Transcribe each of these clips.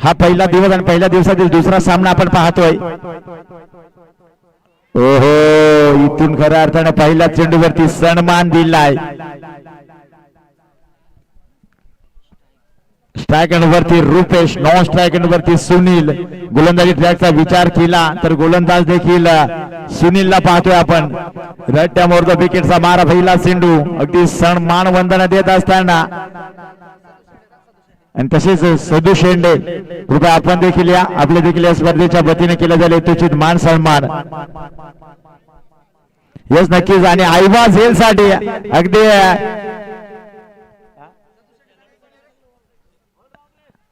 हा पहिला दिवस आणि पहिल्या दिवसातील दुसरा सामना आपण पाहतोय. ओहो, इथून खऱ्या अर्थाने पहिल्या चेंडूवरती सन्मान दिलाय. स्ट्राइक वरती रुपेश, नॉन स्ट्राइक वरती सुनील. गोलंदाजी ट्रॅकचा विचार केला तर गोलंदाज देखील सुनीलला पाहतोय आपण. रट्ट्या मोर्द विकेटचा मारा पहिला चेंडू अगदी सन्मान वंदना देत असताना. आणि तसेच सदू शेंडे, कृपया आपण देखील या, आपले देखील या स्पर्धेच्या वतीने केले जाईल यथोचित मान सन्मान. यस नक्कीच. आणि आईबाज हेल साठी अगदी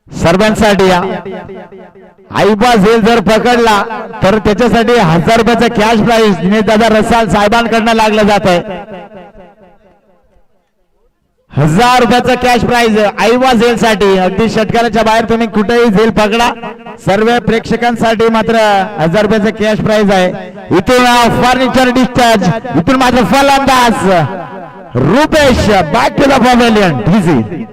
सर्वांसाठी आईबाज हेल जर पकडला तर त्याच्यासाठी 1000 रुपयाचा कॅश प्राइज दिनेश दादा रसाल साहेबांकडनं लागलं जात आहे. 1000 रुपयाचा कॅश प्राइज आईबाज हेल साठी. अगदी षटकाराच्या बाहेर तुम्ही कुठेही झेल पकडा, सर्व प्रेक्षकांसाठी मात्र 1000 रुपयाचा कॅश प्राइज आहे. इथून फर्निचर डिस्चार्ज, इथून मात्र फलंदाज Rupesh back to the pavilion. ढिसी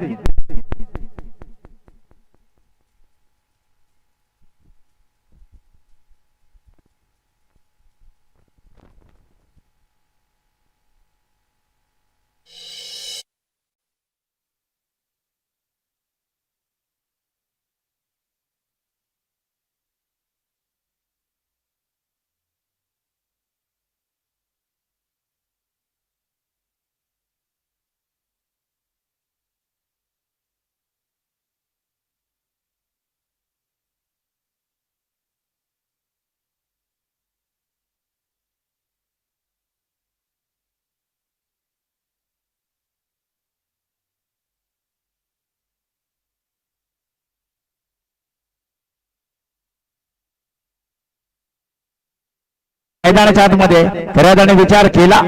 मैदानाच्या आतमध्ये खऱ्याने विचार केला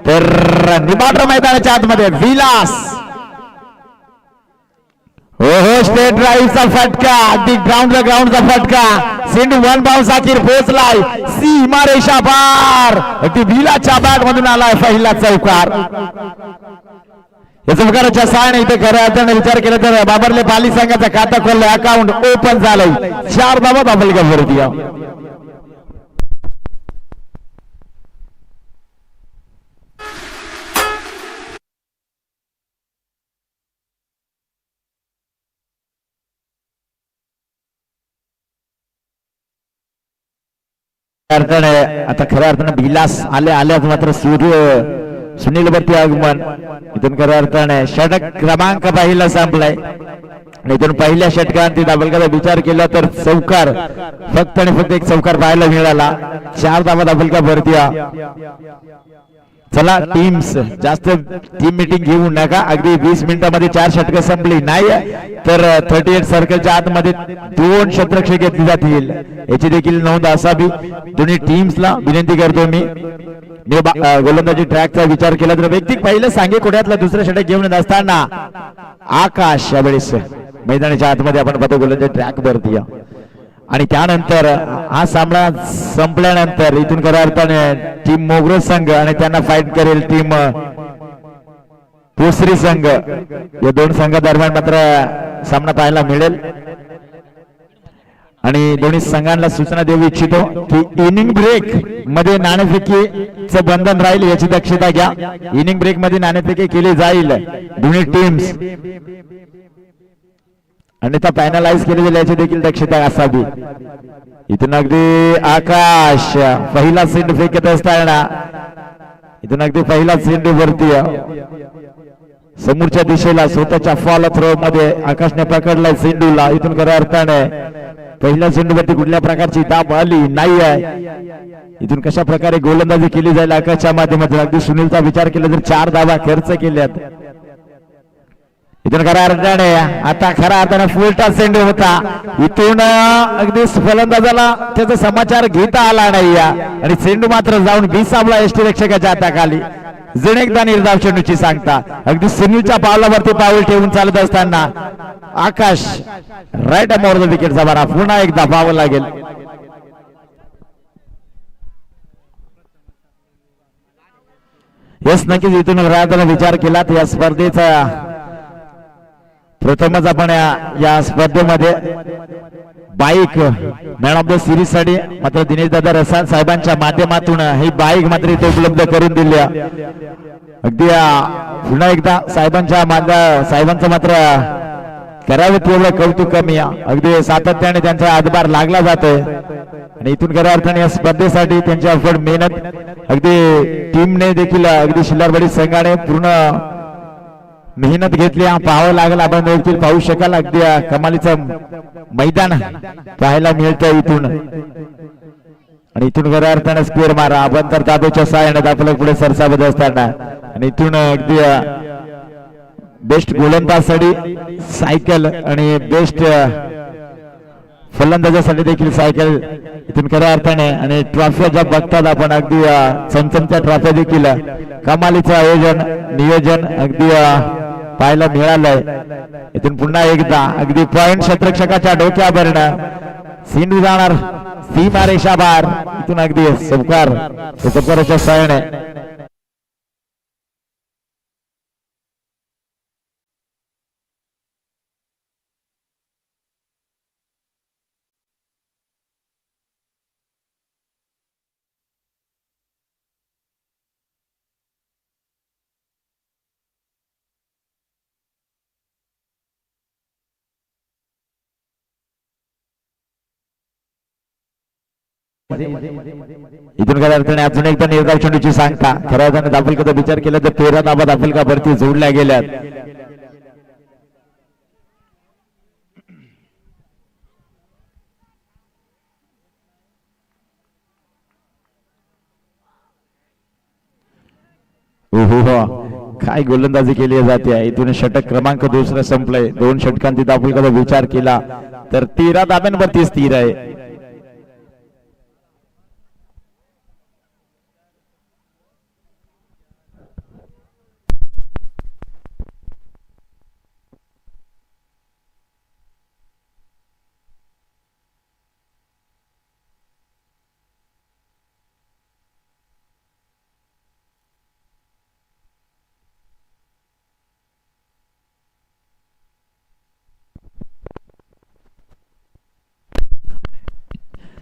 तर निबाड्र मैदानाच्या आतमध्ये विलास. हो, स्टेट ड्राईव्हचा फटका, अगदी ग्राउंडचा फटका. सिंधू वन बाउन्स अखेर पोहोचलाय सीमारेषा पार. अगदी विलासच्या बॅट मधून आलाय पहिला चौकार. या चौकाराच्या सहाय्याने इथे खऱ्या अर्थाने विचार केला तर बाबरले पाली संघाचा खाता खोललाय, अकाउंट ओपन झालंय. 4 धावा दाबलगावरती. आता खऱ्या अर्थाने विलास आल्या मात्र सुनील वरती आगमन. इथून खऱ्या अर्थाने षटक क्रमांक पहिला संपलाय. इथून पहिल्या षटकांती दाबलकाचा विचार केला तर चौकार, फक्त आणि फक्त एक चौकार पाहायला मिळाला. 4 धावा दाबलका भरती. चला टीम्स, जास्त टीम मीटिंग घेऊ नका. अगदी 20 मिनिटांमध्ये 4 षटकं संपली नाही तर 38 सर्कलच्या आतमध्ये 2 शतरक्षक घेतली जातील, याची देखील नोंद असावी. दोन्ही टीम्सला विनंती करतो मी. गोलंदाजी ट्रॅकचा विचार केला तर व्यक्ती पहिलं सांगे कोड्यातला दुसरं षटक घेऊन असताना आकाश यावेळेस मैदानाच्या आतमध्ये आपण पाहतो गोलंदाजी ट्रॅक वरती. आणि त्यानंतर हा सामना संपल्यानंतर इथून खऱ्या अर्थाने टीम मोगरा संघ आणि त्यांना फाईट करेल टीम पोसरी संघ. या 2 संघादरम्यान मात्र सामना पाहायला मिळेल. आणि दोन्ही संघांना सूचना देऊ इच्छितो की इनिंग ब्रेक मध्ये नाणेफेकीचं बंधन राहील, याची दक्षता घ्या. इनिंग ब्रेक मध्ये नाणेफेकी केली जाईल. दोन्ही टीम्स अन्यथा पॅनलाइज केले जाईल, याची देखील दक्षता असावी. इथून अगदी आकाश पहिला चेंडू फेकत असताना इथून अगदी पहिला चेंडू वरती समोरच्या दिशेला स्वतःच्या फॉल थ्रो मध्ये आकाशने पकडलाय चेंडूला. इथून खऱ्या अर्थाने पहिल्या चेंडूवरती कुठल्या प्रकारची दाब आली नाही आहे. इथून कशा प्रकारे गोलंदाजी केली जाईल आकाशच्या माध्यमातून. अगदी सुनीलचा विचार केला तर 4 धावा खर्च केल्यात. इथून खऱ्या अर्थाने आता खऱ्या अर्थाने फुलटा चेंडू होता. इथून अगदी फलंदाजाला त्याचा समाचार घेता आला नाही आणि चेंडू मात्र जाऊन भिसावला एसटी रक्षकाच्या हाताखाली. जण एकदा निर्धाव चेंडूची सांगता. अगदी सुनीलच्या पावलावरती पाऊल ठेवून चालत असताना आकाश राईट मोर द विकेटचा बारा पुन्हा एकदा पाहावं लागेल. यस नक्कीच. इथून राहताना विचार केला तर या स्पर्धेचा प्रथमच आपण या स्पर्धेमध्ये bike man of the series साठी मात्र दिनेश दादा रसाळ साहेबांच्या माध्यमातून ही बाईक मात्र इथे उपलब्ध करून दिली. अगदी पुन्हा एकदा साहेबांचं मात्र करावे तेवढं कौतुक कमी. अगदी सातत्याने त्यांचा हातभार लागला जातोय आणि इथून खऱ्या अर्थाने या स्पर्धेसाठी त्यांची अफड मेहनत अगदी टीमने देखील अगदी शिल्लारवाडी संघाने पूर्ण मेहनत घेतली. पाहावं लागेल आपण देखील पाहू शकाल अगदी कमालीचं मैदान पाहायला मिळतं इथून. आणि इथून खऱ्या अर्थाने स्क्वेअर मारा आपण तर ताबेच्या सहाय्याने आपल्या पुढे सरसावत असताना आणि इथून अगदी बेस्ट गोलंदाजसाठी सायकल आणि बेस्ट फलंदाजासाठी देखील सायकल इथून खऱ्या अर्थाने. आणि ट्रॉफ्या ज्या बघतात आपण अगदी चमचमच्या ट्रॉफ्या देखील कमालीचं आयोजन नियोजन अगदी पाहायला मिळालंय. इथून पुन्हा एकदा अगदी पॉइंट क्षेत्ररक्षकाच्या डोक्यावरनं सिंधू जाणार सीमा रेषा बार इथून अगदी उपकाराच्या सहाय्याने इथून खऱ्या अर्थाने अजून एकदा निर्धाव चेंडूची सांगता खऱ्या अर्थाने दाखल कदा विचार केला तर 13 धावा दाखल का भरती जोडल्या गेल्यात. काय गोलंदाजी केली जाते. इथून षटक क्रमांक दुसरा संपलंय. 2 षटकांची दाखल कदा विचार केला तर 13 धाब्यांवरती स्थिर आहे.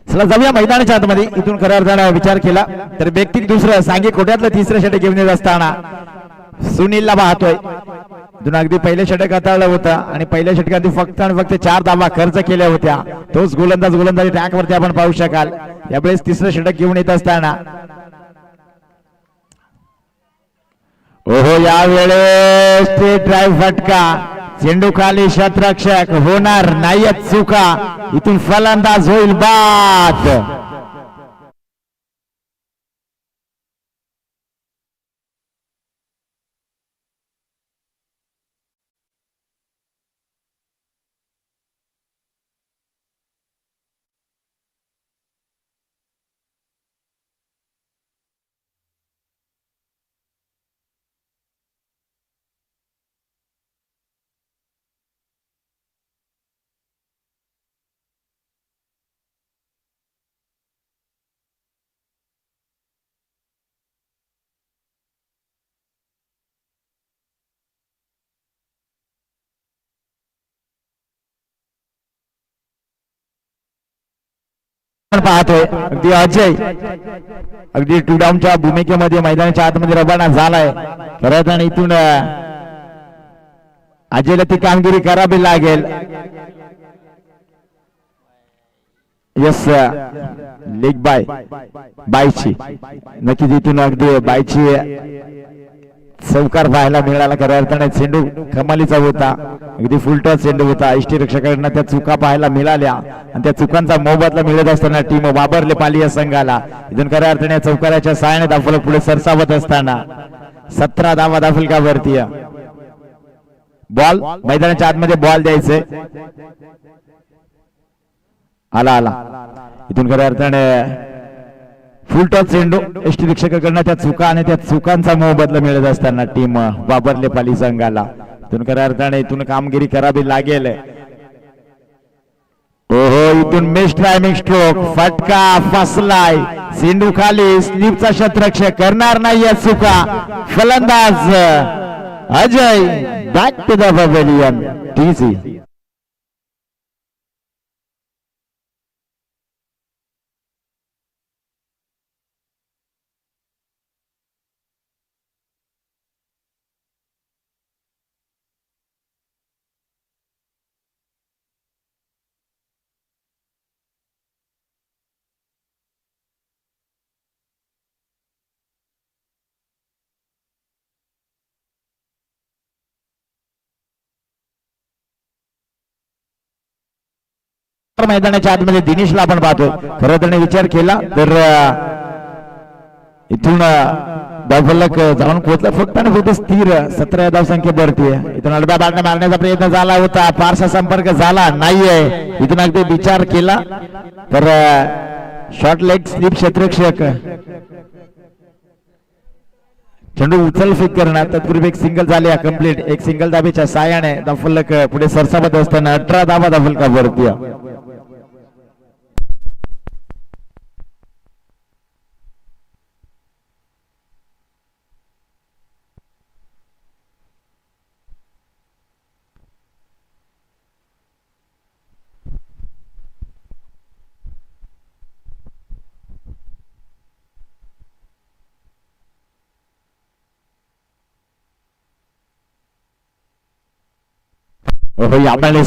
चला जाऊया मैदानाच्या आतमध्ये. इथून खऱ्या अर्थाने विचार केला तर व्यक्तिक दुसरं सांगी कोट्यातलं तिसरं षटक घेऊन येत असताना सुनीलला पाहतोय. इथून अगदी पहिले षटक हाताळलं होतं आणि पहिल्या षटकात फक्त आणि फक्त 4 धावा खर्च केल्या होत्या. तोच गोलंदाजी ट्रॅक वरती आपण पाहू शकाल. यावेळेस तिसरं षटक घेऊन येत असताना ओहो यावेळेस ते ड्राईव्ह फटका चेंडू खाली क्षेत्ररक्षक होणार नाही चुका. इथून फलंदाज होईल बाद. पाहतोय अगदी अजय अगदी टू डाऊनच्या भूमिकेमध्ये मैदानाच्या आतमध्ये रवाना झालाय. परत आणि इथून अजयला ती कामगिरी करावी लागेल. यस लेग बायची नक्कीच इथून अगदी बायची चौकार पाहायला मिळाला. खऱ्या अर्थाने चेंडू कमालीचा होता. अगदी फुलटॉस चेंडू होता. यष्टीरक्षकांना त्या चुका पाहायला मिळाल्या आणि त्या चुकांचा मोबदला मिळत असताना टीम वापरले पाली या संघाला. इथून खऱ्या अर्थाने चौकाराच्या सहाय्याने दाखल पुढे सरसावत असताना 17 धावा दाखल का वरती. बॉल मैदानाच्या आतमध्ये बॉल द्यायचे. आला इथून खऱ्या अर्थाने फुलटॉस चेंडू यष्टीरक्षकांना त्या चुका आणि त्या चुकांचा मोबदला मिळत असताना टीम वापरले पाली संघाला. इथून खऱ्या अर्थाने इथून कामगिरी करावी लागेल. ओहो इथून मिस टायमिंग स्ट्रोक फटका फसलाय. चेंडू खाली स्लिपचा क्षेत्ररक्षक करणार नाही या चुका. फलंदाज Ajay back to the pavilion. टीसी. मैदानाच्या आतमध्ये दिनेशला आपण पाहतो. खरं त्याने विचार केला तर इथून धावफलक जाऊन पोहोचला फक्त आणि फक्त स्थिर 17 धावसंख्या भरतीये. इथून अडब्या बाटण्या मारण्याचा प्रयत्न झाला होता, फारसा संपर्क झाला नाहीये. इथून अगदी विचार केला तर शॉर्ट लेग स्लिप क्षेत्ररक्षक चेंडू उचल फेक करणार. तत्पूर्वी एक सिंगल झाले कंप्लीट. एक सिंगल धाबेच्या साहाय्याने धावफलक पुढे सरसावत असताना 18 धावा धावफलकावरती.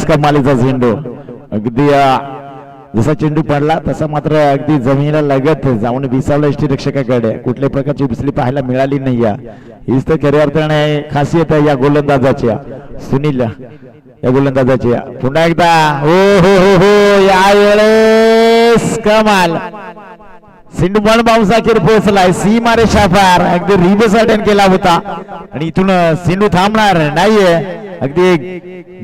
कमालीचा चेंडू अगदी जसा चेंडू पडला तसा मात्र अगदी जमिनीला लगत जाऊन विसावला यष्टीरक्षकाकडे. कुठल्याही प्रकारची बिसली पाहायला मिळाली नाही. हीच तर खऱ्या अर्थाने खासियत आहे या गोलंदाजाची. सुनील या गोलंदाजाची पुन्हा एकदा हो हो हो हो या वेळेस कमाल. सिंधू पण बाउन्स अखेर पोहोचलाय सीमा रेषा पार. अगदी रिव्हर्स अटेंड केला होता आणि इथून सिंधू थांबणार नाहीये. अगदी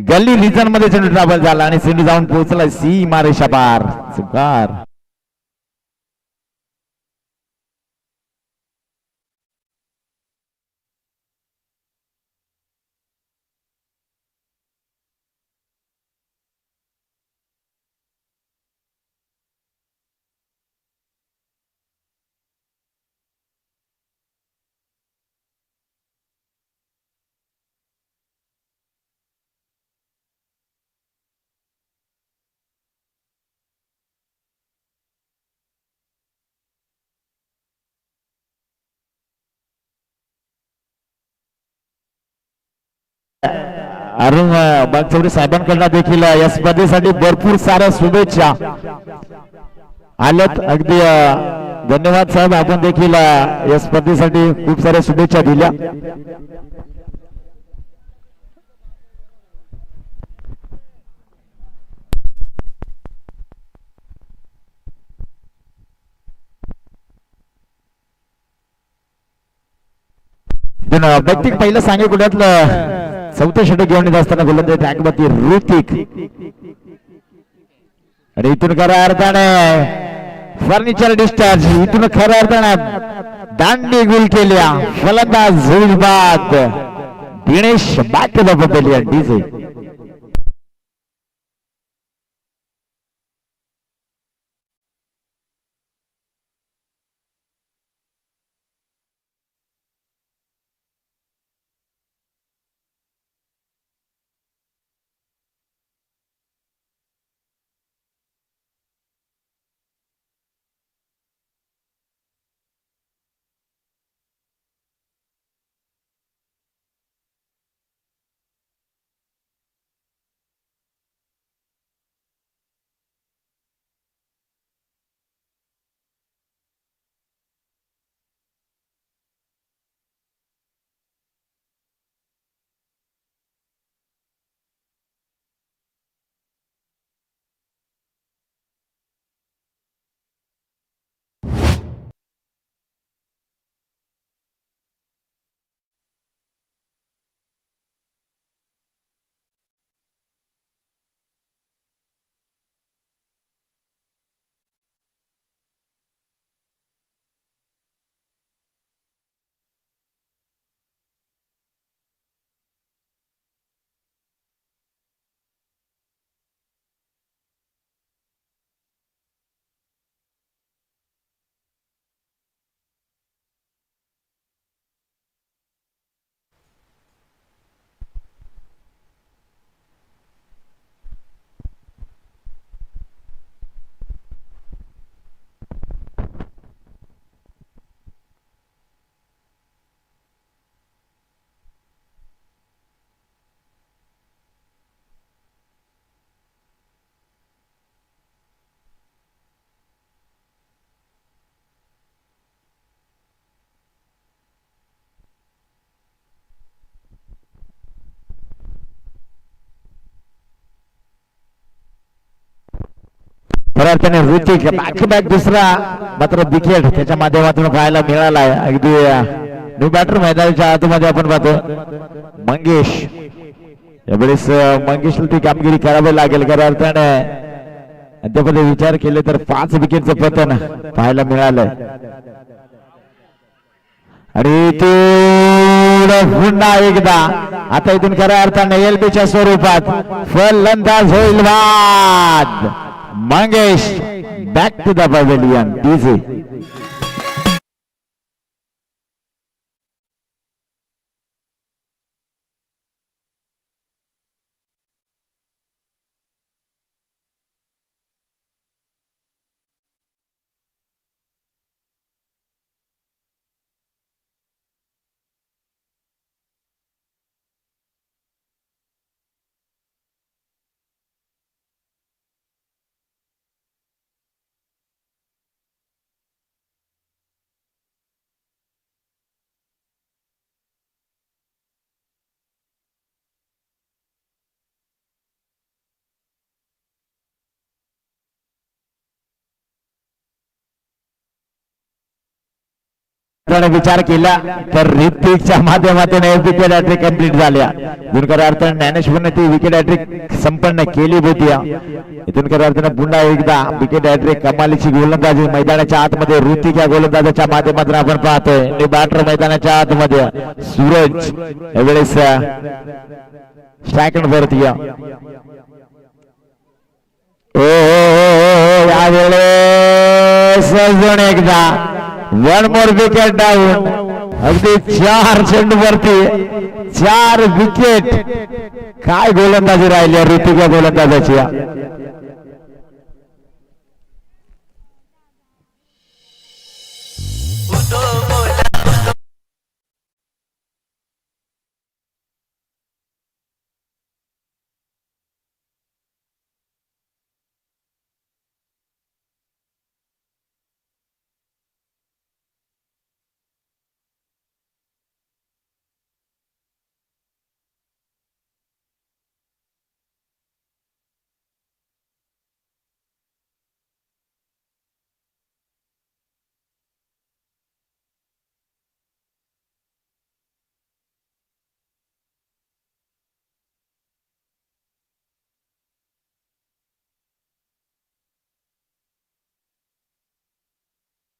गल्ली रिजन मध्ये चेंडू ट्रॅव्हल झाला आणि सिंधू जाऊन पोहोचला सीमा रेषा पार. सुकार अरुण बागचौरे साहेबांकडनं देखील या स्पर्धेसाठी भरपूर साऱ्या शुभेच्छा आल्यात. अगदी धन्यवाद साहेब. आपण देखील या स्पर्धेसाठी खूप साऱ्या शुभेच्छा दिल्या. व्यक्तिक पहिलं सांगे कुठ्यातलं चौथं षटक घेऊन येत असताना गोलंदाज ट्रॅकवरती ऋतिक आणि इथून खऱ्या अर्थाने फर्निचर डिस्चार्ज. इथून खऱ्या अर्थाने दांडी गुल केल्या. फलंदाज झुलबाद दिनेश बॅक बदलली डीजे. खऱ्या अर्थाने ऋतिक बॅक टू बॅक दुसरा मात्र विकेट त्याच्या माध्यमातून पाहायला मिळाला आहे. अगदी न्यू बॅटर मैदानाच्या आतमध्ये आपण पाहतो मंगेश. यावेळेस मंगेशला ती कामगिरी करावी लागेल. खऱ्या अर्थाने अद्यापही विचार केले तर 5 विकेटचं पतन पाहायला मिळालंय. आणि पुन्हा एकदा आता इथून खऱ्या अर्थाने एलबीच्या स्वरूपात फलंदाज होईल बाद. Mangesh back to the pavilion. डीजे विचार केला तर ऋतिकच्या माध्यमातून विकेट हॅट्रिक कंप्लीट झाल्या. इथून खऱ्या अर्थाने ज्ञानेश्वरने ती विकेट हॅट्रिक संपन्न केली होती. इथून खऱ्या अर्थाने पुन्हा एकदा विकेट हॅट्रिक कमालीची गोलंदाजी मैदानाच्या आतमध्ये ऋतिक या गोलंदाजाच्या माध्यमातून आपण पाहतोय. बॅटर मैदानाच्या आतमध्ये सूरज यावेळेस स्ट्रायक वरती. यावेळेस अजून एकदा वन मोर विकेट डाऊन. अगदी 4 चेंडूवरती 4 विकेट. काय गोलंदाजी राहिली ऋतिक या गोलंदाजाची.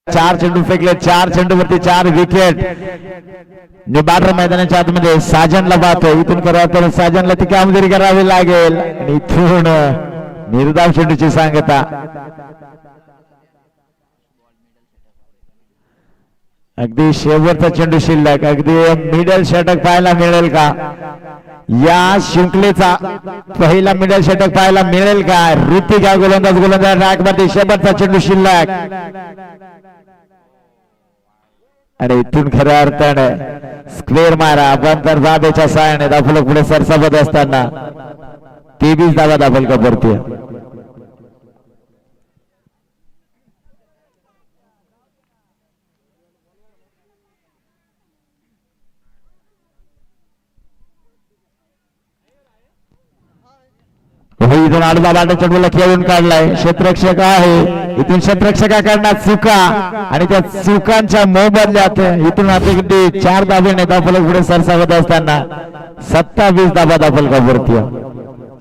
चार चेंडू फेकले. 4 चेंडूवरती 4 विकेट. बॅटर मैदानाच्या आतमध्ये साजनला पाहतो. इथून करा साजनला ती कामगिरी करावी लागेल. आणि इथून निर्धाव चेंडूची सांगता. अगदी शेवटचा चेंडू शिल्लक. अगदी मिडल षटक पाहायला मिळेल का या शृंखलेचा? पहिला मिडल षटक पाहायला मिळेल का? ऋतिक हा गोलंदाज रॅक मध्ये शेवटचा चेंडू शिल्लक. आणि इथून खऱ्या अर्थाने स्क्वेअर मारा. पण तर दाबेच्या साहाय्याने दाफलक पुढे सरसावत असताना 23 धावा दाफलक वरती. इथून आडवा बाटा चेंडूला खेळून काढलाय. क्षेत्ररक्षक आहे. इथून क्षेत्ररक्षकाकडनं चुका आणि त्या चुकांच्या मोबदल्यात इथून आता 4 धाबेने दाफलक पुढे सरसावत असताना 27 धाबा दाफलकावरती.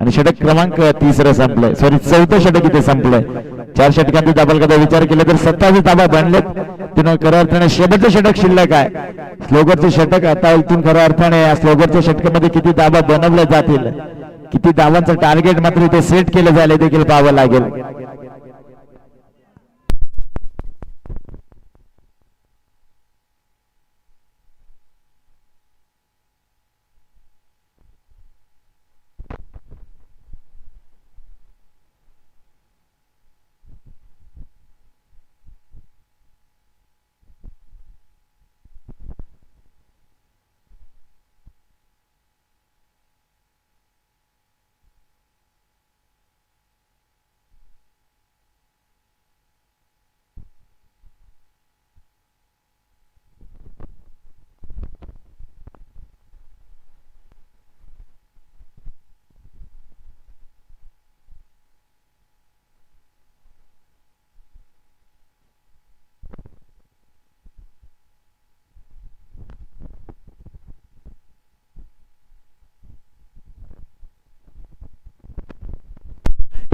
आणि षटक क्रमांक 3 संपलंय. सॉरी 4थं षटक इथे संपलंय. 4 षटकांचा दाफलकाचा विचार केला तर 27 धाबा बनलेत. तिथून खऱ्या अर्थाने शेवटचं षटक शिल्लक आहे. स्लोगरचे षटक आता इथून खऱ्या अर्थाने या स्लोगरच्या षटकामध्ये किती धाबा बनवल्या जातील, किती धावांचं टार्गेट मात्र इथे सेट केलं जायला देखील पाहावं लागेल.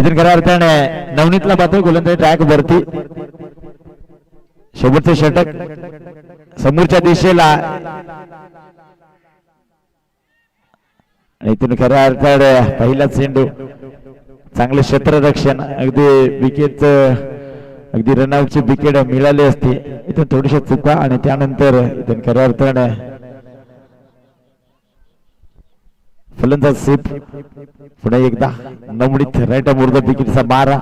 इथून खऱ्या अर्थाने नवनीतला पाहतो गोलंदाजी ट्रॅक वरती शेवटचे षटक समोरच्या दिशेला इथून खऱ्या अर्थाने पहिला चेंडू चांगले क्षेत्ररक्षण अगदी विकेट अगदी रनआउटची विकेट मिळाली असती इथून थोडीशी चुका आणि त्यानंतर इथून खऱ्या अर्थाने फलंदाज सीप पुन्हा एकदा नवनीत राईट मुर्द विकेटचा 12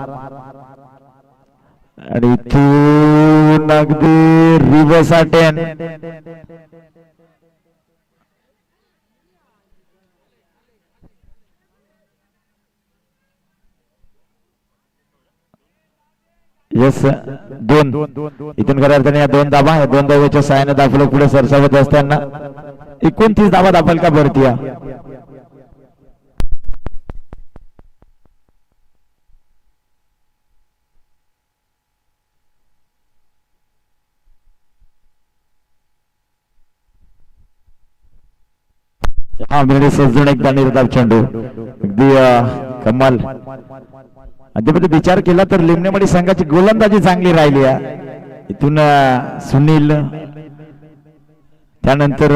आणि इथून अगदी रिव्हर्स अटेन यस 2 इथून खऱ्या अर्थाने या 2 धावा या 2 धावाच्या सहाय्याने दाखवलं पुढे सरसावत असताना 29 धावा दाखल का भरती हा मिनिट सजून एकदा निर्धाव चेंडू अगदी कमाल अद्याप विचार केला तर लिमणेवाडी संघाची गोलंदाजी चांगली राहिली आहे इथून सुनील त्यानंतर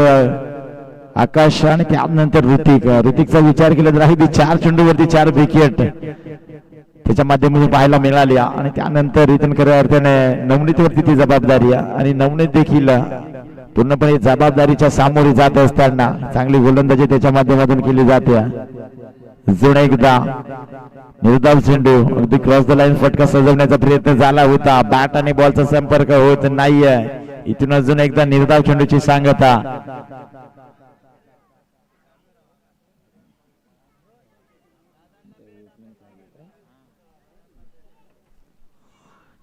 आकाश आणि त्यानंतर ऋतिकचा विचार केला तर अगदी 4 चेंडूवरती 4 विकेट त्याच्या माध्यमातून पाहायला मिळाली आणि त्यानंतर इथून खऱ्या अर्थाने नवनीतवरती ती जबाबदारी आणि नवनीत देखील पूर्णपणे जबाबदारीच्या सामोरी जात असताना चांगली गोलंदाजी त्याच्या माध्यमातून केली जाते अजून एकदा निर्धाव चेंडू अगदी क्रॉस द लाईन फटका सजवण्याचा प्रयत्न झाला होता बॅट आणि बॉलचा संपर्क होत नाहीये इथून अजून एकदा निर्धाव चेंडूची सांगता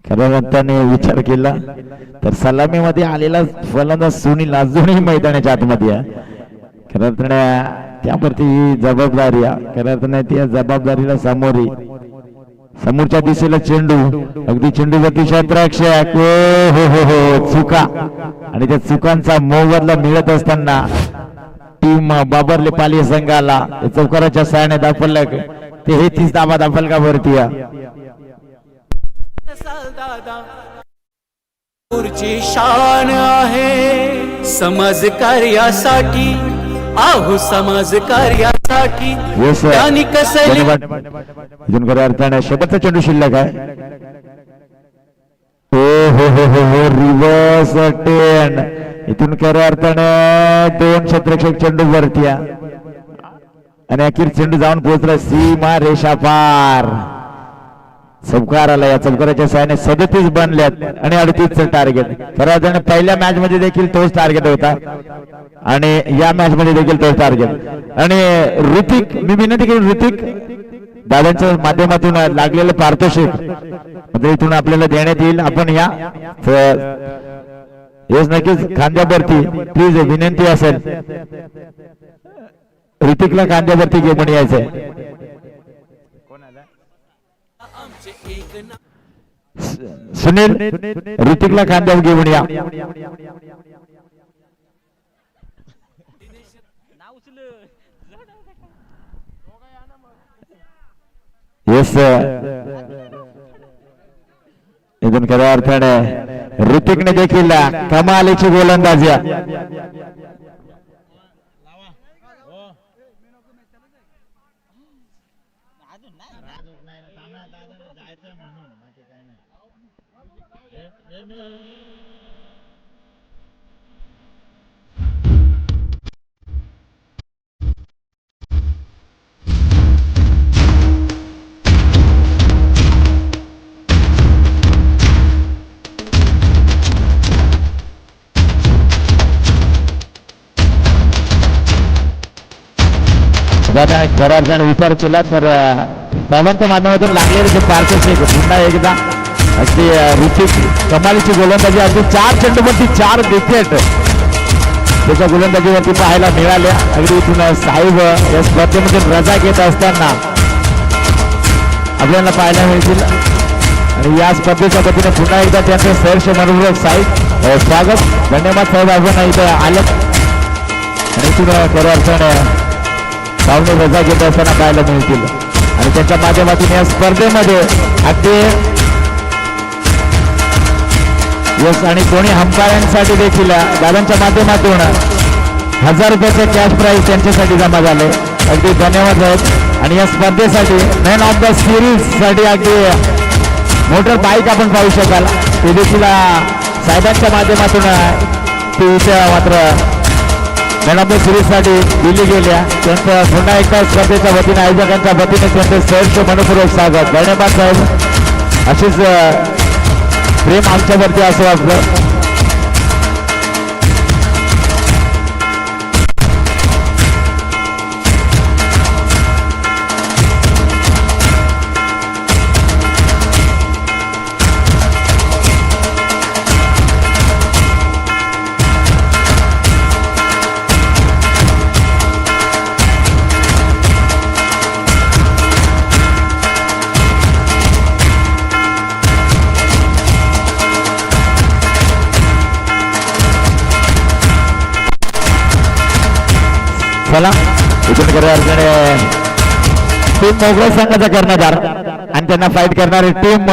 खऱ्या अर्थाने विचार केला तर सलामीमध्ये आलेला फलंदाज सुनील अजूनही मैदानाच्या आतमध्ये आहे खऱ्या अर्थाने त्यावरती ही जबाबदारी खऱ्या अर्थाने त्या जबाबदारीला समोरच्या दिशेला चेंडू अगदी चेंडूवरती क्षेत्ररक्षक हो चुका आणि त्या चुकांचा मोबदला मिळत असताना टीम बाबरले पाली संघाला चौकाराच्या सहाय्याने दाखवलं ते हे 30 धावा दाखल का भरती शान आहे समाज कार्यासाठी आहो समाज कार्यासाठी त्यांनी कसली इथून खऱ्या अर्थाने शेवटचा चेंडू शिल्लक आहे हो रिव्हर्स अटेन इथून खऱ्या अर्थाने 2 क्षेत्ररक्षक चेंडू वरती आणि अखेर चेंडू जाऊन पोहोचला सीमा रेषा पार चौकार आला या चौकाराच्या सहाय्याने 37 बनल्यात आणि 38चं टार्गेट खऱ्या अर्थाने पहिल्या मॅच मध्ये देखील तोच टार्गेट होता आणि या मॅच मध्ये देखील तोच टार्गेट आणि ऋतिक मी विनंती करेन ऋतिक दादांच्या माध्यमातून लागलेलं पारितोषिक म्हणजे इथून आपल्याला देण्यात येईल आपण या येस नक्कीच खांद्यावरती प्लीज विनंती असेल ऋतिकला खांद्यावरती घेऊन यायचंय सुनील ऋतिकला खांद्यावर घेऊन या येस इथून खऱ्या अर्थाने ऋतिकने देखील कमालीची गोलंदाजी खऱ्या अर्थाने विचार केला तर सर्वांच्या माध्यमातून लागलेले जे पारितोषिक पुन्हा एकदा अगदी ऋतिक कमालीची गोलंदाजी अगदी 4 चेंडूवरती 4 विकेट त्याच्या गोलंदाजीवरती पाहायला मिळाल्या अगदी इथून साहेब या स्पर्धेमधून रजा घेत असताना आपल्याला पाहायला मिळतील आणि या स्पर्धेच्या वतीने पुन्हा एकदा त्यांचं सहर्ष मनोरंजक साहेब स्वागत धन्यवाद साहेब आपण इथे आलं आणि इथून खऱ्या अर्थाने पाहुणे रजा घेत असताना पाहायला मिळतील आणि त्यांच्या माध्यमातून या स्पर्धेमध्ये अगदी यश आणि दोन्ही अंपायरांसाठी देखील दादांच्या माध्यमातून 1000 रुपयाचे कॅश प्राइज त्यांच्यासाठी जमा झाले. अगदी धन्यवाद साहेब. आणि या स्पर्धेसाठी मॅन ऑफ द सिरीज साठी अगदी मोटर बाईक आपण पाहू शकाल ते देखील साहेबांच्या माध्यमातून मात्र मॅन ऑफ द सिरीज साठी दिली गेल्या. त्यांचं पुन्हा एकदा स्पर्धेच्या वतीने आयोजकांच्या वतीने त्यांचे सहर्ष मनपूर्वक स्वागत. धन्यवाद साहेब. अशीच प्रेम आमच्यावरती असं आपलं. चला इथून टीम मोगल संघाचा कर्णधार आणि त्यांना फाईट करणारी टीम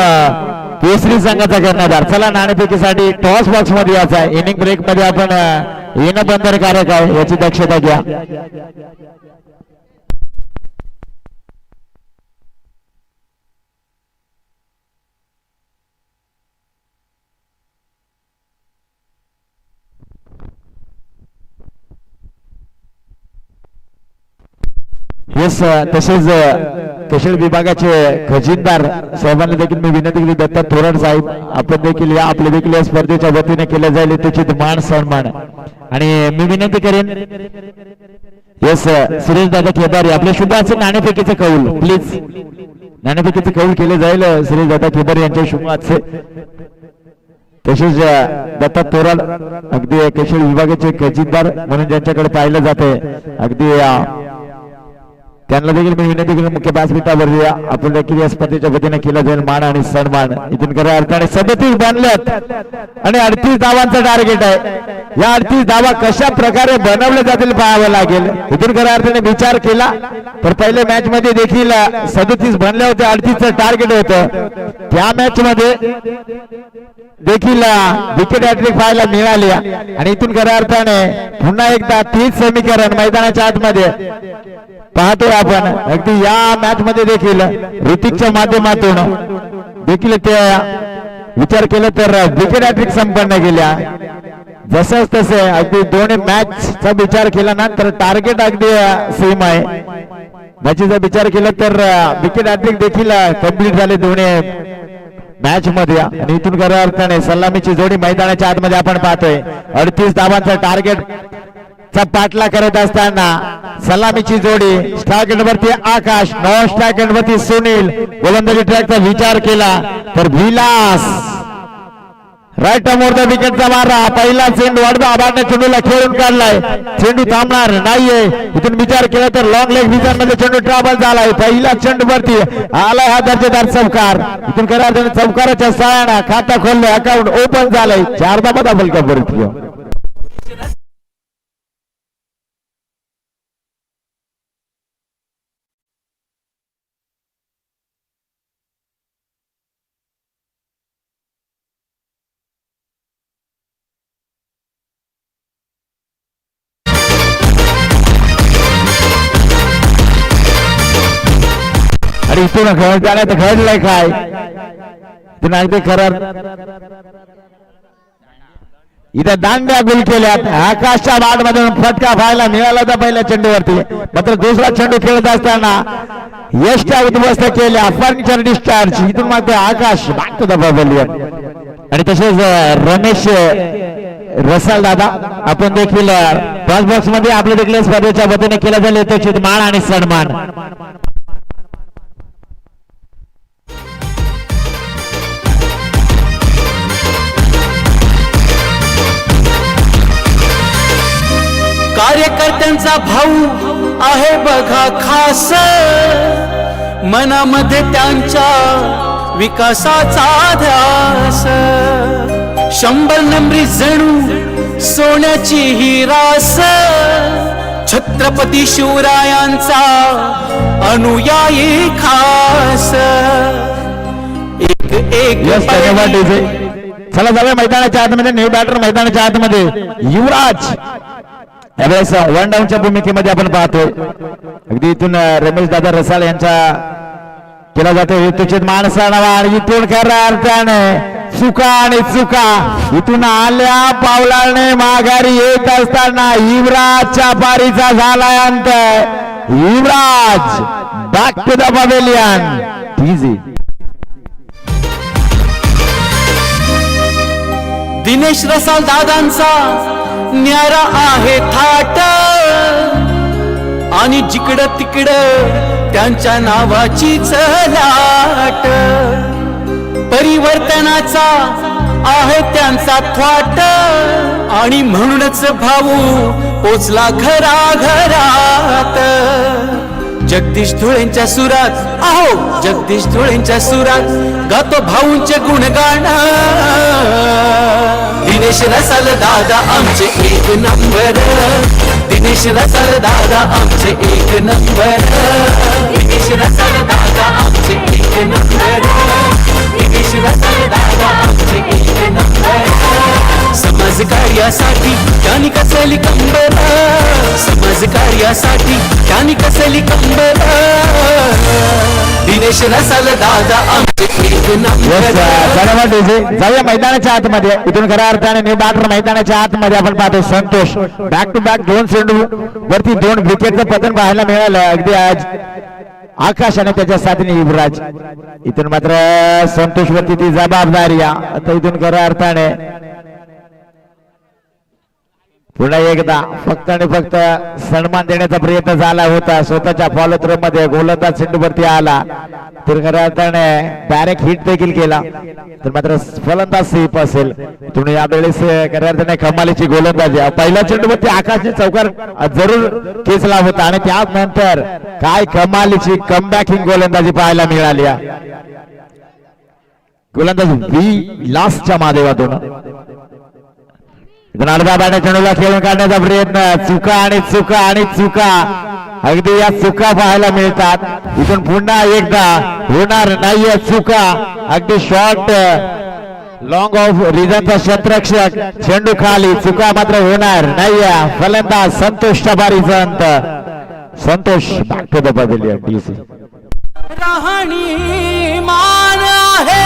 केसरी संघाचा कर्णधार. चला नाणेफेकीसाठी टॉस बॉक्स मध्ये यायचा आहे. इनिंग ब्रेक मध्ये आपण येणं बंधनकारक आहे याची दक्षता घ्या. येस तसेच कशेड विभागाचे खजिनदार साहेबांना देखील मी विनंती केली. दत्ता थोराड साहेब आपण देखील या आपल्या देखील या स्पर्धेच्या वतीने केल्या जाईल त्याची मान सन्मान. आणि मी विनंती करेन येस सुरेश दादा केदारी आपल्या शुभ असे नाणेफेकीचे कौल प्लीज नाणेफेकीचे कौल केले जाईल सुरेश दादा केदारी यांच्या शुभ असे. तसेच दत्ता थोराड अगदी कशेड विभागाचे खजिनदार म्हणून ज्यांच्याकडे पाहिलं जाते अगदी त्यांना देखील मी विनंती केली मुख्य व्यासपीठावर आपण देखील या स्पर्धेच्या वतीने केला जाईल मान आणि सन्मान. इथून खऱ्या अर्थाने 37 बनल्यात आणि 38 धावांचा टार्गेट आहे. या 38 धावा कशा प्रकारे बनवले जातील पाहावं लागेल. इथून खऱ्या अर्थाने विचार केला तर पहिल्या मॅच मध्ये देखील 37 बनले होते 38चं टार्गेट होतं. त्या मॅच मध्ये देखील विकेट हॅट्रिक पाहायला मिळाली आणि इथून खऱ्या अर्थाने पुन्हा एकदा 30 समीकरण मैदानाच्या आतमध्ये पाहतोय आपण. अगदी या मॅच मध्ये देखील ऋतिकच्या माध्यमातून देखील ते विचार केला तर विकेट हॅट्रिक संपन्न केल्या. जसंच तसे अगदी दोन्ही मॅचचा विचार केला ना तर टार्गेट अगदी सेम आहे. मॅचचा विचार केला तर विकेट हॅट्रिक देखील कंप्लीट झाले दोन्ही मॅच मध्ये. आणि इथून खऱ्या अर्थाने सलामीची जोडी मैदानाच्या आतमध्ये आपण पाहतोय 38 धावांचा टार्गेट चा पाठला करत असताना सलामीची जोडी स्ट्राइक वरती आकाश नॉन स्ट्राइक वरती सुनील. गोलंदाजी ट्रॅकचा विचार केला तर विलास राईट मोरचा विकेटचा मारा. पहिला चेंडू आबाडने चेंडूला खेळून काढलाय. चेंडू थांबणार नाहीये. इथून विचार केला तर लॉंग लेग विजन मध्ये चेंडू ट्रॅव्हल झालाय. पहिला चेंडू वरती आलाय हा दर्जेदार चौकार. इथून खऱ्या अर्थाने चौकाराच्या सहाय्याने खाता खोललं अकाउंट ओपन झालंय. 4 धावा दाबल का परत घेऊ. आणि इथून जाण्यात घडलंय काय तुम्ही अगदी खरं इथे दांड्या गुल केल्यात. आकाशच्या बाद मधून फटका पाहायला मिळाला होता पहिल्या चेंडूवरती. मात्र दुसरा चेंडू खेळत असताना यशच्या उद्ध्वस्त केल्या फर्निचर डिस्चार्ज. इथून मात्र आकाश बॅक टू द पवेलियन. आणि तसेच रमेश रसाल दादा आपण देखील टॉस बॉक्स मध्ये आपल्या देखील स्पर्धेच्या वतीने केला जाईल यथोचित मान आणि सन्मान. कार्यकर्त्यांचा भाऊ आहे बघा खास. मनामध्ये त्यांच्या विकासाचा ध्यास. 100 नंबरी जणू सोन्याची ही रास. छत्रपती शिवरायांचा अनुयायी खास एक एक यस धन्यवाद डीजे. चला जाऊया मैदानाच्या आतमध्ये. न्यू बॅटर मैदानाच्या आतमध्ये युवराज यावेळेस वन डाऊनच्या भूमिकेमध्ये आपण पाहतोय. अगदी इथून रमेश दादा रसाळ यांचा केला जातो हेतुचित माणसाला आणि इथून खऱ्या अर्थाने चुका आणि चुका इथून आल्या पावलाने माघारी येत असताना युवराजच्या पारीचा झालाय अंत. Yuvraj back to the pavilion. इझी दिनेश रसाल दादांचा न्यारा आहे थाट आणि जिकडं तिकडं त्यांच्या नावाचीच लाट. परिवर्तनाचा आहे त्यांचा थाट आणि म्हणूनच भाऊ पोचला घराघरात. जगदीश धुळेंच्या सुरात आहो जगदीश धुळेंच्या सुरात गातो भाऊंचे गुणगान. दिनेश रसाल दादा आमचे एक नंबर. दिनेश रसाल दादा आमचे एक नंबर. दिनेश रसाल दादा आमचे एक नंबर. दिनेश रसाल दादा आमचे एक नंबर. समाज कार्यासाठी त्यांनी कसली कंबर. समाज कार्यासाठी त्यांनी कसली कंबर. दिनेश रसाल दादा आमचे एक नंबर. जाऊया मैदानाच्या आतमध्ये. इथून खऱ्या अर्थाने न्यू बॅटर मैदानाच्या आतमध्ये आपण पाहतो संतोष बॅक टू बॅक 2 चेंडू वरती 2 विकेटचं पतन पाहायला मिळालं. अगदी आज आकाश आणि त्याच्या साथीने युवराज. इथून मात्र संतोष वरती ती जबाबदारी. आता इथून खऱ्या अर्थाने पुन्हा एकदा फक्त आणि फक्त सन्मान देण्याचा प्रयत्न झाला होता. स्वतःच्या फॉलो थ्रो मध्ये गोलंदाज चेंडूवरती आला तर खऱ्या अर्थाने डायरेक्ट हिट देखील केला तर मात्र फलंदाज सेफ असेल. तुम्ही यावेळेस खऱ्या अर्थाने कमालीची गोलंदाजी. पहिल्या चेंडूवरती आकाशने चौकार जरूर खेचला होता आणि त्यानंतर काय कमालीची कमबॅकिंग गोलंदाजी पाहायला मिळाली. गोलंदाज व्ही लास्टच्या माध्यमातून चेंडूला खेळून काढण्याचा प्रयत्न. चुका आणि चुका आणि चुका अगदी या चुका पाहायला मिळतात. इथून पुन्हा एकदा होणार नाहीये चुका. अगदी शॉर्ट लॉंग ऑफ रिझनचा क्षेत्ररक्षक चेंडू खाली. चुका मात्र होणार नाहीये. फलंदाज संतोषच्या बारीचा अंत. Santosh back to the pavilion. डीसी राहणी मान आहे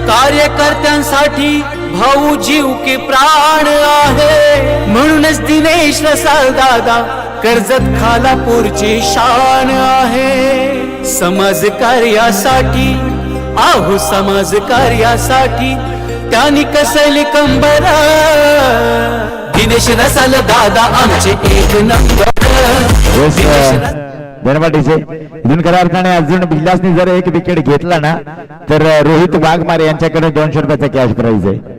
कार्यकर्त्यांसाठी भाऊ जीव के प्राण आहे. म्हणूनच दिनेश रसाल दादा कर्जत खालापूरची शान आहे. समाज कार्यासाठी आहो समाज कार्यासाठी त्यांनी कसली कंबर. दिनेश रसाल दादा आमचे एक नंबर. धन्यवाद. इथून खऱ्या अर्थाने अजून बिल्लासने जर एक विकेट घेतला ना तर रोहित वाघमारे यांच्याकडे 200 रुपयाचा कॅश प्राइज आहे.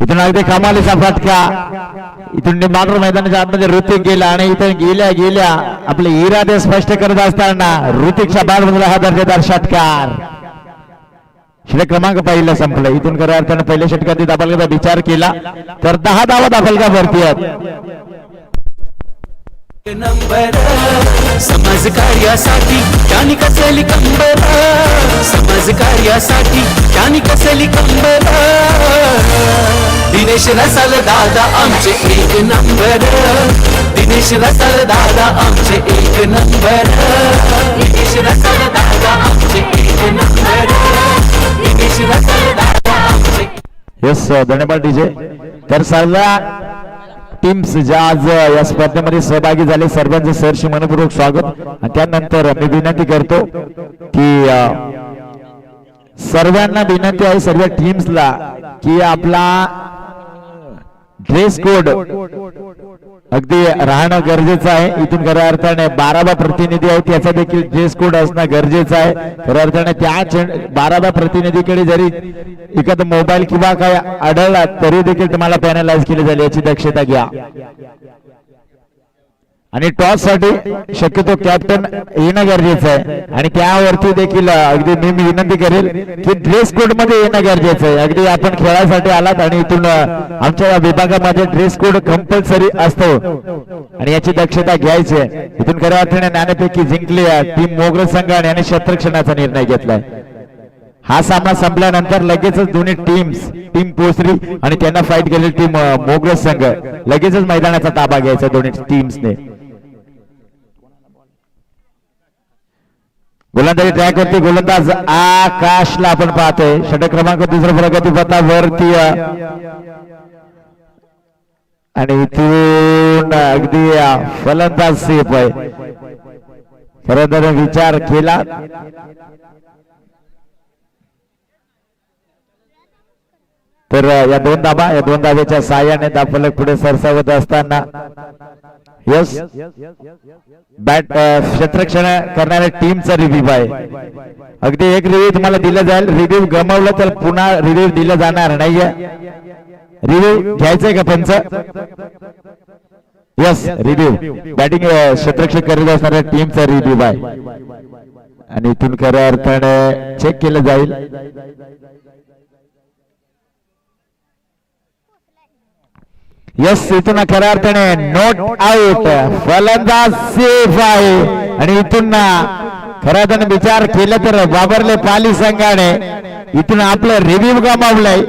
इथून अगदी कमालीचा फटका. इथून मात्र मैदानाच्या आतमध्ये ऋतिक गेला आणि इथून गेल्या गेल्या आपले इरादे स्पष्ट करत असताना ऋतिकच्या बॅटमधला हा दर्जेदार षटकार. षटक क्रमांक पहिला संपला. इथून खऱ्या अर्थाने पहिल्या षटकात दाबलगाचा विचार केला तर 10 धावा दाबलगा वरती आहेत. नंबर समाज कार्यासाठी त्यांनी कसली कंबर. समाज कार्यासाठी त्यांनी कसली कंबर. दिनेश रसाल दादा आमचे एक नंबर. दिनेश रसाल दादा आमचे एक नंबर. दिनेश रसाल दादा आमचे एक नंबर. दिनेश रसाल दादा आमचे. यस धन्यवाद डीजे. तर सर्व टीम्स ज्या आज या स्पर्धेमध्ये सहभागी झाले सर्वांचे सरशी मनपूर्वक स्वागत. आणि त्यानंतर मी विनंती करतो की सर्वांना विनंती आहे सर्व टीम्सला की आपला ड्रेस कोड अगदी राहणं गरजेचं आहे. इथून खऱ्या अर्थाने 12 प्रतिनिधी आहेत त्याचा देखील ड्रेस कोड असणं गरजेचं आहे. खऱ्या अर्थाने त्या 12 प्रतिनिधीकडे जरी एखादा मोबाईल किंवा काय आढळला तरी देखील तुम्हाला पॅनलाइज केले जाईल याची दक्षता घ्या. आणि टॉस साठी शक्यतो कॅप्टन येणं गरजेचं आहे. आणि त्यावरती देखील अगदी मी विनंती करेल की ड्रेस कोड मध्ये येणं गरजेचं आहे. अगदी आपण खेळासाठी आलात आणि इथून आमच्या या विभागामध्ये ड्रेस कोड कंपल्सरी असतो आणि याची दक्षता घ्यायची आहे. इथून खऱ्या अर्थाने नाणेफेकी जिंकली टीम मोगल संघाने आणि क्षेत्ररक्षणाचा निर्णय घेतलाय. हा सामना संपल्यानंतर लगेचच दोन्ही टीम पोचरी आणि त्यांना फाईट केलेली टीम मोगल संघ लगेचच मैदानाचा ताबा घ्यायचा दोन्ही टीम्सने. गोलंदाजी ट्रॅक वरती गोलंदाज आकाशला आपण पाहतोय. षटक क्रमांक दुसरा प्रगतीपथावरती आणि इथून अगदी फलंदाज सेफ आहे. फलंदाज विचार केला तर या दोन धाब्याच्या साह्याने धावफलक पुढे सरसावत असताना यस बॅट क्षेत्ररक्षण करणाऱ्या टीमचा रिव्ह्यू आहे. अगदी एक रिव्ह्यू तुम्हाला दिला जाईल. रिव्ह्यू गमावलं तर पुन्हा रिव्ह्यू दिला जाणार नाहीये. रिव्ह्यू घ्यायचंय का पंच? यस रिव्ह्यू बॅटिंग क्षेत्ररक्षक करीत असणाऱ्या टीमचा रिव्ह्यू आहे आणि इथून खऱ्या अर्थाने चेक केलं जाईल. यस इथून खऱ्या अर्थाने नॉट आउट. फलंदाज सेफ आहे आणि इथून खऱ्या अर्थाने विचार केला तर बाबरले पाली संघाने इथून आपलं रिव्ह्यू गमावलंय.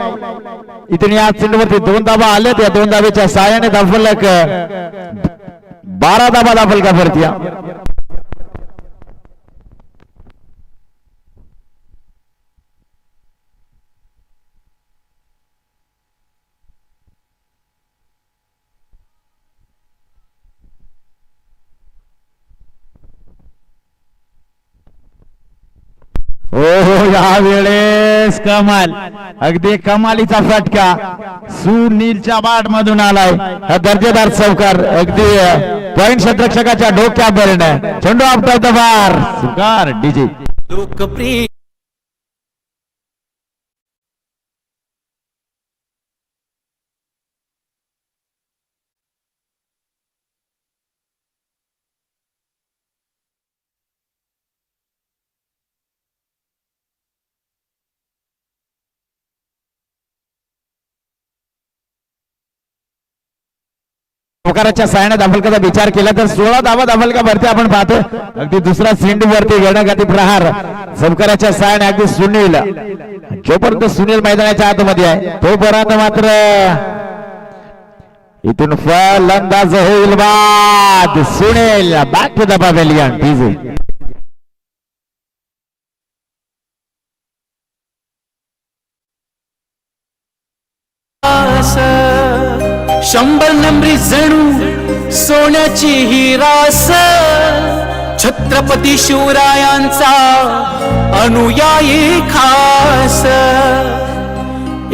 इथून या चेंडूवरती 2 धाबा आल्यात. या 2 धाब्याच्या साहाय्याने धावफलक 12 धाबा धावफलकावरती. हो या वेळेस कमाल अगदी कमालीचा फटका सुनीलच्या बाट मधून आलाय. हा दर्जेदार चौकार अगदी पॉइंट क्षेत्ररक्षकाच्या डोक्यावर. चेंडू आफ्टर द बार सुकार डीजे लोकप्रिय चौकाराच्या साहाय्याने धावफलकाचा विचार केला तर 16 धावा धावफलकावरती आपण पाहतो. अगदी दुसरा चेंडू वरती गणगती प्रहार चौकाराच्या साहाय्याने अगदी सुनील. जोपर्यंत सुनील मैदानाच्या आतमध्ये आहे तोपर्यंत मात्र इथून फलंदाज होईल बाद. Sunil back to the pavilion. डीजे 100 नंबरी जणू सोन्याची ही रास. छत्रपती शिवरायांचा अनुयायी खास.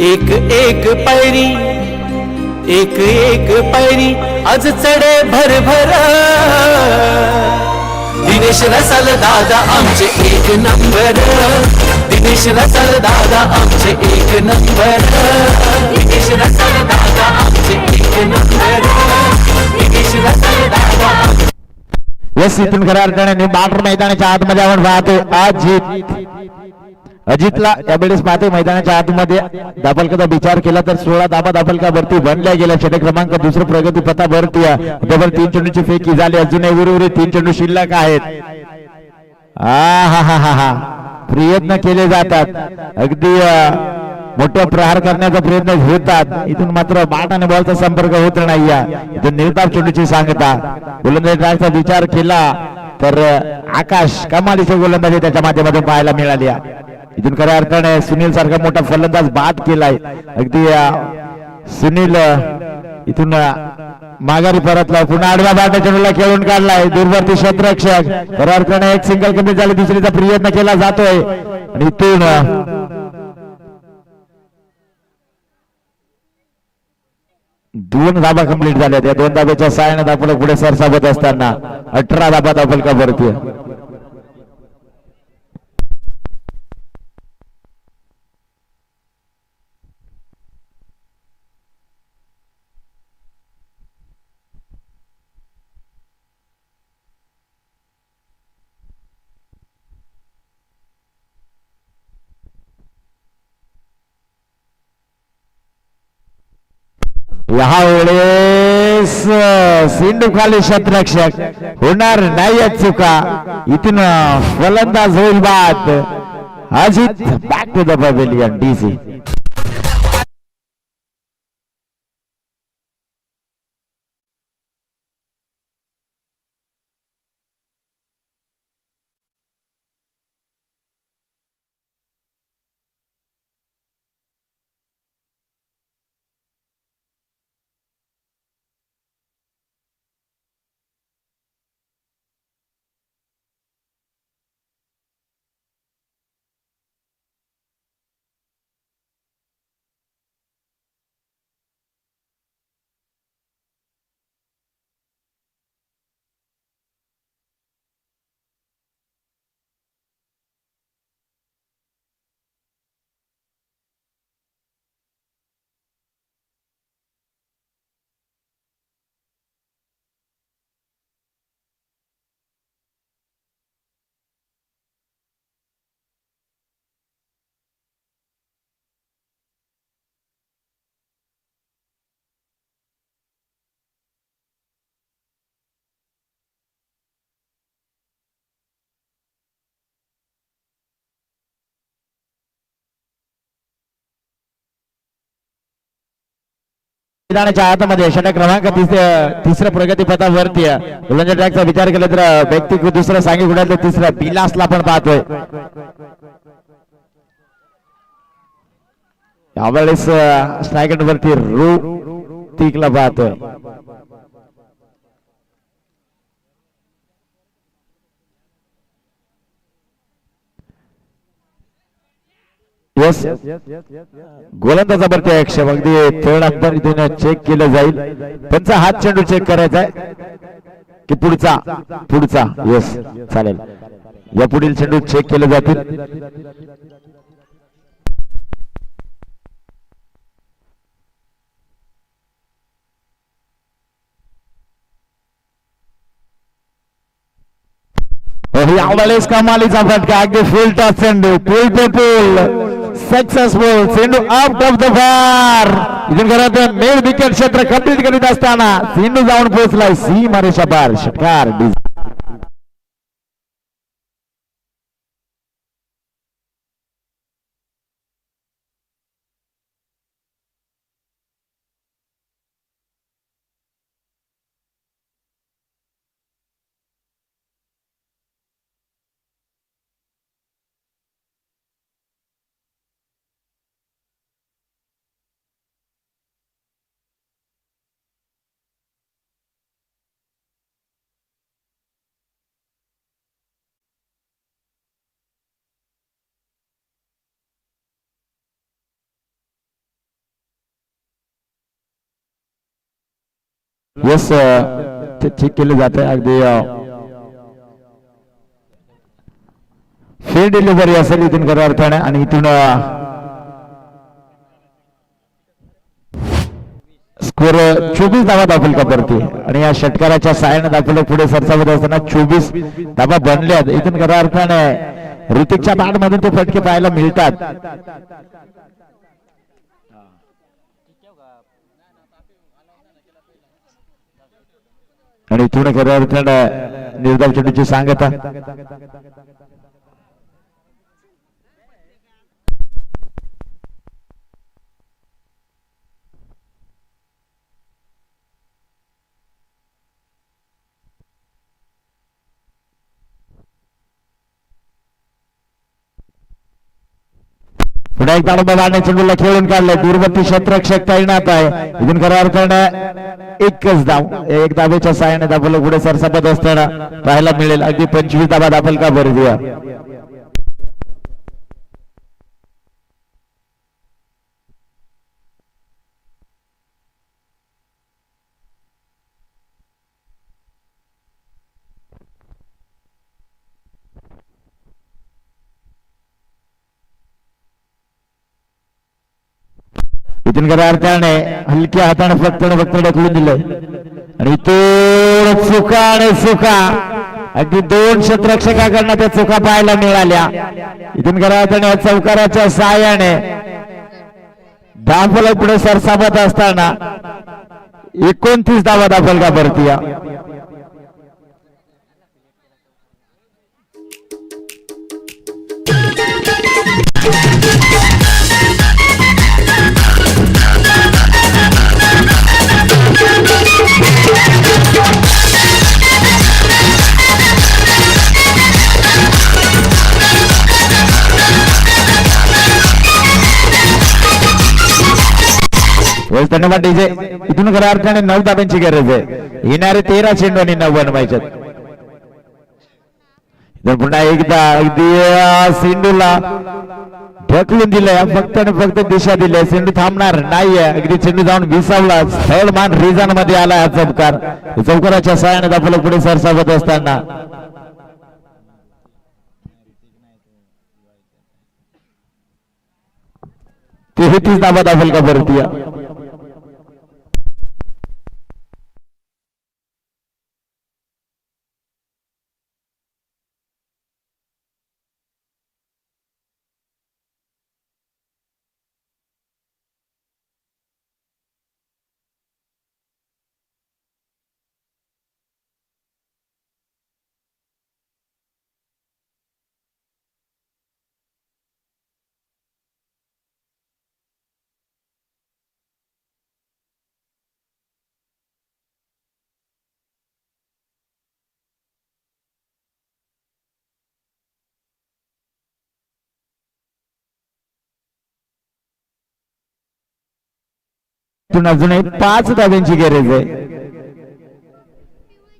एक एक पैरी एक एक पैरी आज चढे भरभर. दिनेश रसाल दादा आमचे 1 नंबर. दिनेश रसाल दादा आमचे 1 नंबर. दिनेश रसाल दादा आमचे 1 नंबर. दिनेश रसाल दादा. यस इथून खऱ्या अर्थाने बाटर मैदानाच्या आतमध्ये आपण पाहतो अजितला यावेळेस पाहतो मैदानाच्या आतमध्ये धावफलकाचा विचार केला तर 16 धाबा धावफलकावरती बनल्या गेल्या. षटक क्रमांक दुसरं प्रगती पथावरती डबल 3 चेंडूची फेकी झाली. अजूनही उर्वरित 3 चेंडू शिल्लक आहेत. हा प्रयत्न केले जातात. अगदी मोठा प्रहार करण्याचा प्रयत्न होतात. इथून मात्र बॅट आणि बॉलचा संपर्क होत नाही. इथून निर्धाव चेंडूची सांगता. गोलंदाजी ट्रॅकचा विचार केला तर आकाश कमालीची गोलंदाजी त्याच्या माध्यमातून पाहायला मिळाली. इथून खऱ्या अर्थाने सुनील सारखा मोठा फलंदाज बाद केलाय. अगदी सुनील इथून माघारी परतला. पुन्हा आडव्या बॅट चेंडूला खेळून काढलाय. दूरवर्ती क्षेत्ररक्षक खऱ्या अर्थाने एक सिंगल कम्प्लीट झाली. दुसरीचा प्रयत्न केला जातोय आणि इथून 2 धाबा कंप्लीट झाल्या. त्या 2 धाब्याच्या सहाय्याने दाखवलं पुढे सरसावत असताना 18 धाबा दाखल का वरती. या वेळेस सिंधू खाली क्षेत्ररक्षक होणार नाही चुका. इथून फलंदाज होईल बाद. Ajit back to the pavilion डीसी. मैदानाच्या आतमध्ये षटक क्रमांक तिसऱ्या प्रगती पथावरती गोलंदाज ट्रॅकचा विचार केला तर व्यक्ती दुसरं सांगी गुडातलं तिसरं बिलासला पण पाहतोय. यावेळेस स्ट्रायकर वरती ऋतिकला पाहतोय. यस गोलंदाजावरती ऍक्शन अगदी थर्ड अंतर इथे चेक केलं जाईल. त्यांचा हात चेंडू चेक करायचा आहे की पुढचा पुढचा. यस चालेल. या पुढील चेंडू चेक केले जातील. यावेळेस कमालीचा फटका अगदी फुल टच चेंडू पुल टू पुल सक्सेसफुल चेंडू आउट ऑफ द बार. इथून घरात मेन विकेट क्षेत्र कंप्लीट करीत असताना चेंडू जाऊन पोहोचलाय सीमारेषा पार. षटकार यस ते चेक केले जाते. अगदी फेर डिलिव्हरी असेल इथून खऱ्या अर्थाने. आणि इथून स्कोर 24 धावा दाखल का वरती. आणि या षटकाराच्या साहाय्याने दाखवलं पुढे सरसावत असताना 24 धावा बनल्यात. इथून खऱ्या अर्थाने ऋतिकच्या बॅट मधून ते फटके पाहायला मिळतात. आणि इथून खऱ्या अर्थाने निर्धाव चेंडूची सांगता. पुन्हा एकदा नंबर चेंडूला खेळून काढले. दूरवर्ती क्षेत्ररक्षक तैनात आहे. इथून खऱ्या अर्थाने एकच धाव एक धावेच्या साहाय्याने दाखवलं पुढे सरसापत असताना पाहायला मिळेल. अगदी 25 धावा दाखल का भर दिया. इथून करार्थाने हलक्या हाताने फक्त ढकलून दिलं आणि इथून चुका आणि चुका अगदी 2 क्षेत्ररक्षकांना त्या चुका पाहायला मिळाल्या. इथून करार्थाने चौकाराच्या साहाय्याने धावफलक पुढे सरसावत असताना 29 धावा धावफलका परतीया. धन्यवाद डीजे. इथून खऱ्या अर्थाने 9 धाब्यांची गरज आहे. येणारे 13 चेंडू आणि 9 बनवायचे. पुन्हा एकदा अगदी सिंधूला ढकलून दिलंय फक्त आणि फक्त दिशा दिली. सिंधू थांबणार नाहीये. अगदी चेंडू जाऊन विसावला स्थळ मान रिझन मध्ये आला हा चौकार. चौकाराच्या सहाय्याने धावफलक पुढे सरसावत असताना 33 धावा धावफलका परतीया. अजूनही 5 धाब्यांची गरज आहे.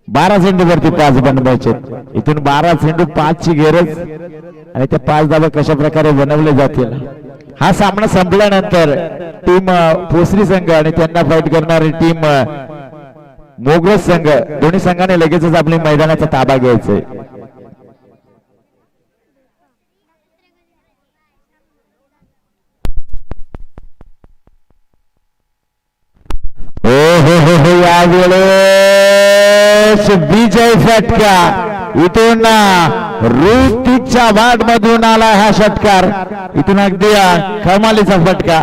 12 चेंडू वरती 5 बनवायचे. इथून 12 चेंडू 5 ची गरज आणि त्या 5 धाबा कशा प्रकारे बनवले जातील. हा सामना संपल्यानंतर टीम पोसरी संघ आणि त्यांना फाईट करणारी टीम मोगरज संघ दोन्ही संघाने लगेचच आपल्या मैदानाचा ताबा घ्यायचा आहे. यावेळेस विजय फटका इथून ऋतिकच्या वाट मधून आला हा षटकार. इथून अगदी कमालीचा फटका.